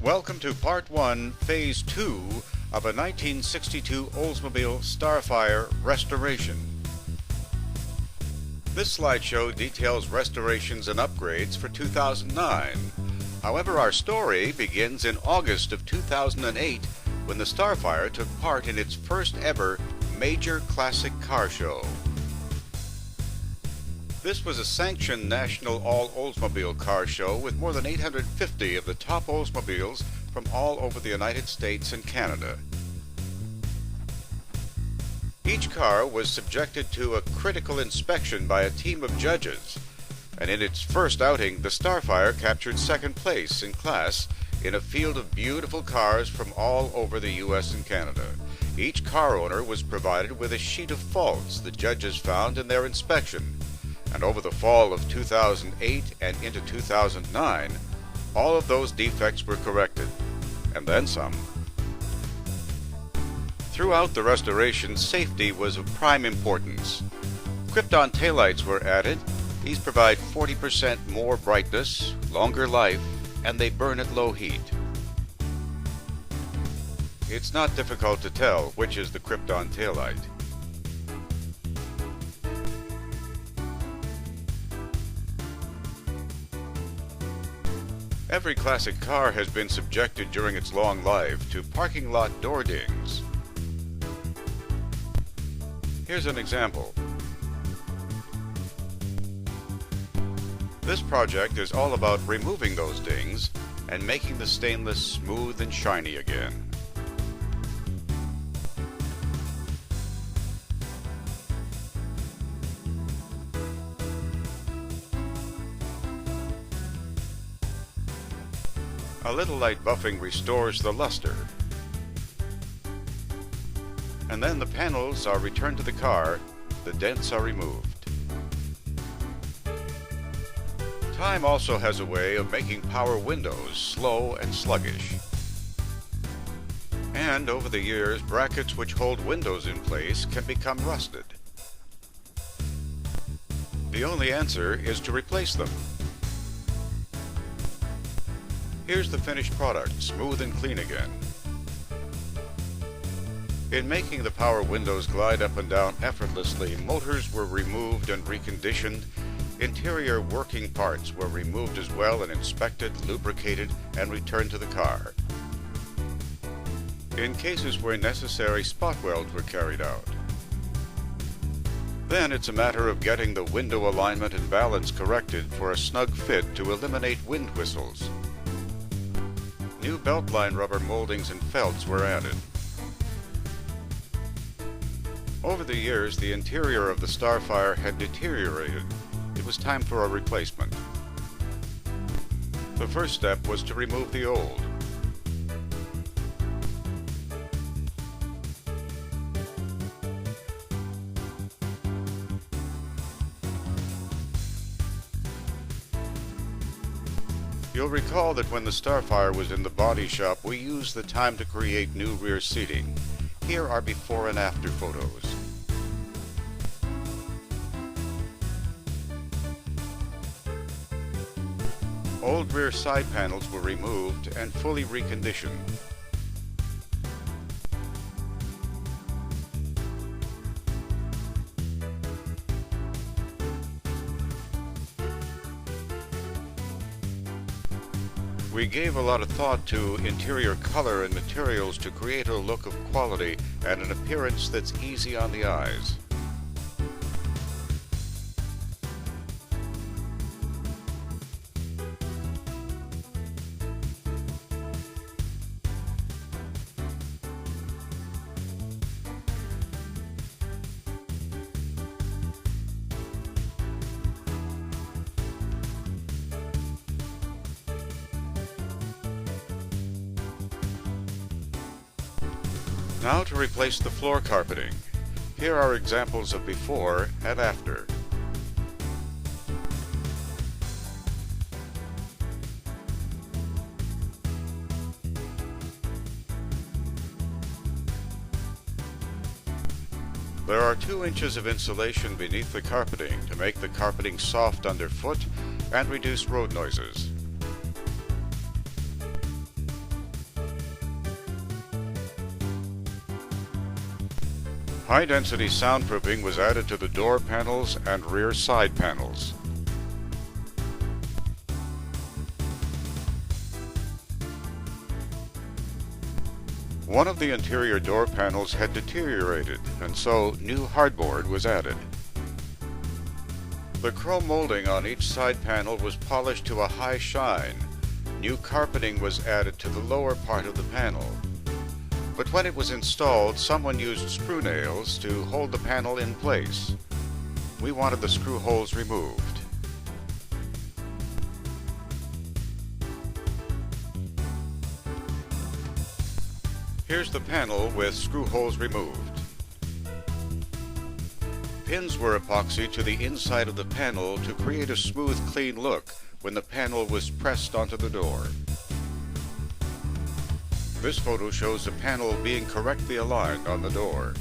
Welcome to Part 1, Phase 2 of a 1962 Oldsmobile Starfire restoration. This slideshow details restorations and upgrades for 2009. However, our story begins in August of 2008 when the Starfire took part in its first ever major classic car show. This was a sanctioned national all-Oldsmobile car show with more than 850 of the top Oldsmobiles from all over the United States and Canada. Each car was subjected to a critical inspection by a team of judges, and in its first outing, the Starfire captured second place in class in a field of beautiful cars from all over the U.S. and Canada. Each car owner was provided with a sheet of faults the judges found in their inspection. And over the fall of 2008 and into 2009, all of those defects were corrected, and then some. Throughout the restoration, safety was of prime importance. Krypton taillights were added. These provide 40% more brightness, longer life, and they burn at low heat. It's not difficult to tell which is the Krypton taillight. Every classic car has been subjected during its long life to parking lot door dings. Here's an example. This project is all about removing those dings and making the stainless smooth and shiny again. A little light buffing restores the luster. And then the panels are returned to the car, the dents are removed. Time also has a way of making power windows slow and sluggish. And over the years, brackets which hold windows in place can become rusted. The only answer is to replace them. Here's the finished product, smooth and clean again. In making the power windows glide up and down effortlessly, motors were removed and reconditioned. Interior working parts were removed as well and inspected, lubricated, and returned to the car. In cases where necessary, spot welds were carried out. Then it's a matter of getting the window alignment and balance corrected for a snug fit to eliminate wind whistles. New beltline rubber moldings and felts were added. Over the years, the interior of the Starfire had deteriorated. It was time for a replacement. The first step was to remove the old. You'll recall that when the Starfire was in the body shop, we used the time to create new rear seating. Here are before and after photos. Old rear side panels were removed and fully reconditioned. We gave a lot of thought to interior color and materials to create a look of quality and an appearance that's easy on the eyes. Now to replace the floor carpeting. Here are examples of before and after. There are 2 inches of insulation beneath the carpeting to make the carpeting soft underfoot and reduce road noises. High-density soundproofing was added to the door panels and rear side panels. One of the interior door panels had deteriorated, and so new hardboard was added. The chrome molding on each side panel was polished to a high shine. New carpeting was added to the lower part of the panel. But when it was installed, someone used screw nails to hold the panel in place. We wanted the screw holes removed. Here's the panel with screw holes removed. Pins were epoxied to the inside of the panel to create a smooth, clean look when the panel was pressed onto the door. This photo shows the panel being correctly aligned on the door.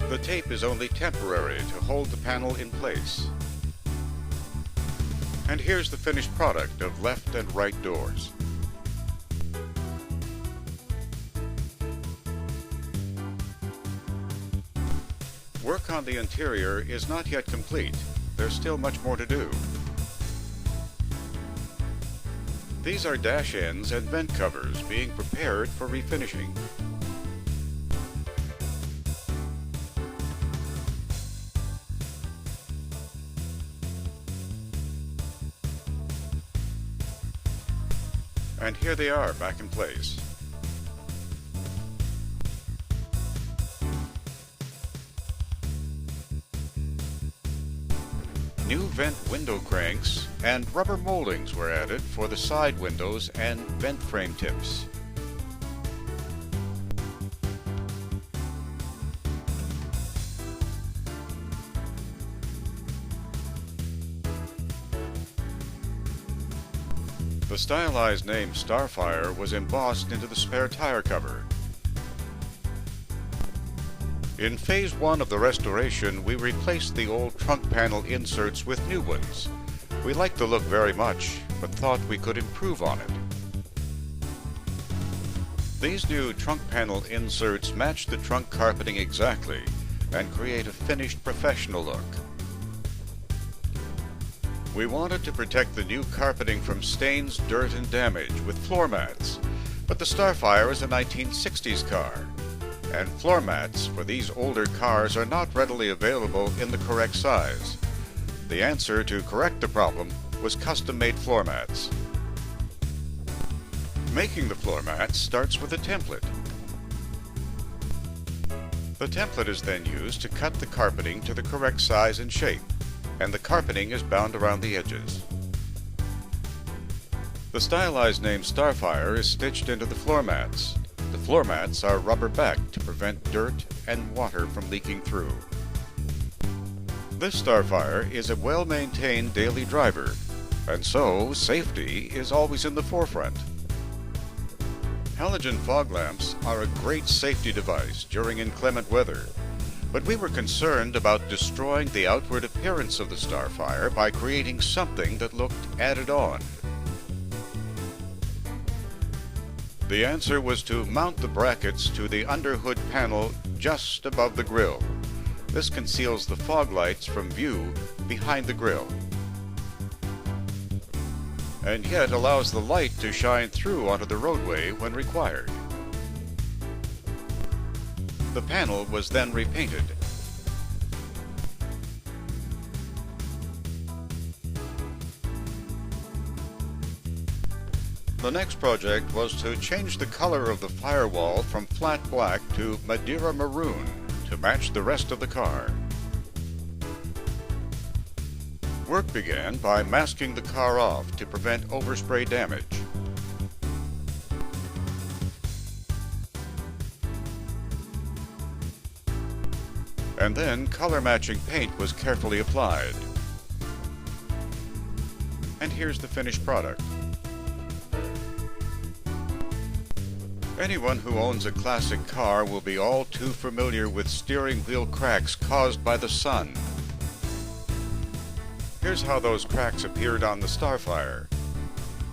The tape is only temporary to hold the panel in place. And here's the finished product of left and right doors. Work on the interior is not yet complete. There's still much more to do. These are dash ends and vent covers being prepared for refinishing. And here they are back in place. New vent window cranks and rubber moldings were added for the side windows and vent frame tips. The stylized name Starfire was embossed into the spare tire cover. In Phase 1 of the restoration, we replaced the old trunk panel inserts with new ones. We liked the look very much, but thought we could improve on it. These new trunk panel inserts match the trunk carpeting exactly and create a finished professional look. We wanted to protect the new carpeting from stains, dirt, and damage with floor mats, but the Starfire is a 1960s car, and floor mats for these older cars are not readily available in the correct size. The answer to correct the problem was custom-made floor mats. Making the floor mats starts with a template. The template is then used to cut the carpeting to the correct size and shape, and the carpeting is bound around the edges. The stylized name Starfire is stitched into the floor mats. The floor mats are rubber-backed to prevent dirt and water from leaking through. This Starfire is a well-maintained daily driver, and so safety is always in the forefront. Halogen fog lamps are a great safety device during inclement weather, but we were concerned about destroying the outward appearance of the Starfire by creating something that looked added on. The answer was to mount the brackets to the underhood panel just above the grille. This conceals the fog lights from view behind the grille, and yet allows the light to shine through onto the roadway when required. The panel was then repainted. The next project was to change the color of the firewall from flat black to Madeira maroon to match the rest of the car. Work began by masking the car off to prevent overspray damage. And then color-matching paint was carefully applied. And here's the finished product. Anyone who owns a classic car will be all too familiar with steering wheel cracks caused by the sun. Here's how those cracks appeared on the Starfire.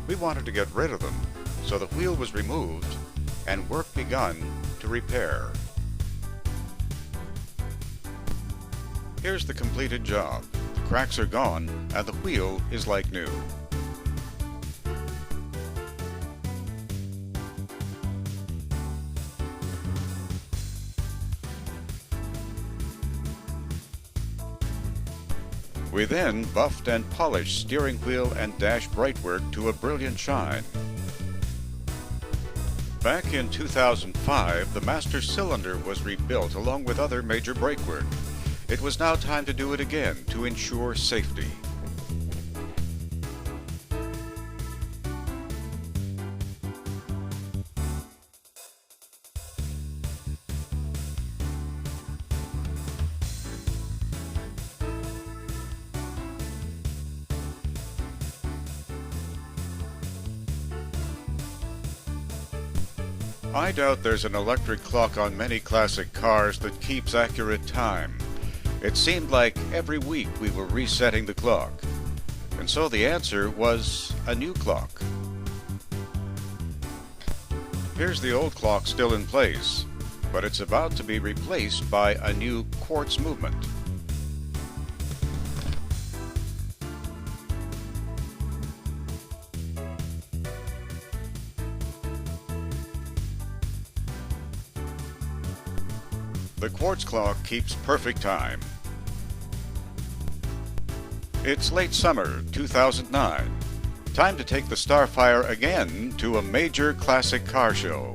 We wanted to get rid of them, so the wheel was removed and work begun to repair. Here's the completed job. The cracks are gone, and the wheel is like new. We then buffed and polished steering wheel and dash brightwork to a brilliant shine. Back in 2005, the master cylinder was rebuilt along with other major brakework. It was now time to do it again to ensure safety. I doubt there's an electric clock on many classic cars that keeps accurate time. It seemed like every week we were resetting the clock. And so the answer was a new clock. Here's the old clock still in place, but it's about to be replaced by a new quartz movement. The quartz clock keeps perfect time. It's late summer 2009. Time to take the Starfire again to a major classic car show.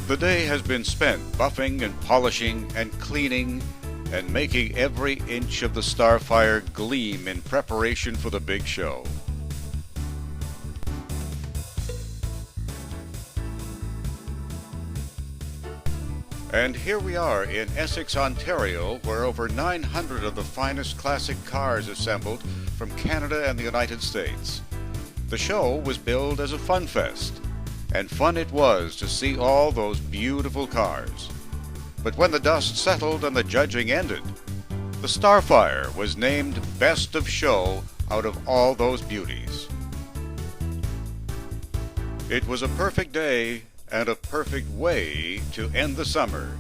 The day has been spent buffing and polishing and cleaning and making every inch of the Starfire gleam in preparation for the big show. And here we are in Essex, Ontario, where over 900 of the finest classic cars assembled from Canada and the United States. The show was billed as a fun fest, and fun it was to see all those beautiful cars. But when the dust settled and the judging ended, the Starfire was named Best of Show out of all those beauties. It was a perfect day and a perfect way to end the summer.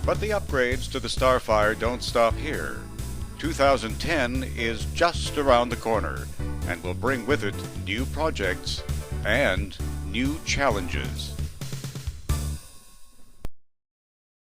But the upgrades to the Starfire don't stop here. 2010 is just around the corner and will bring with it new projects and new challenges.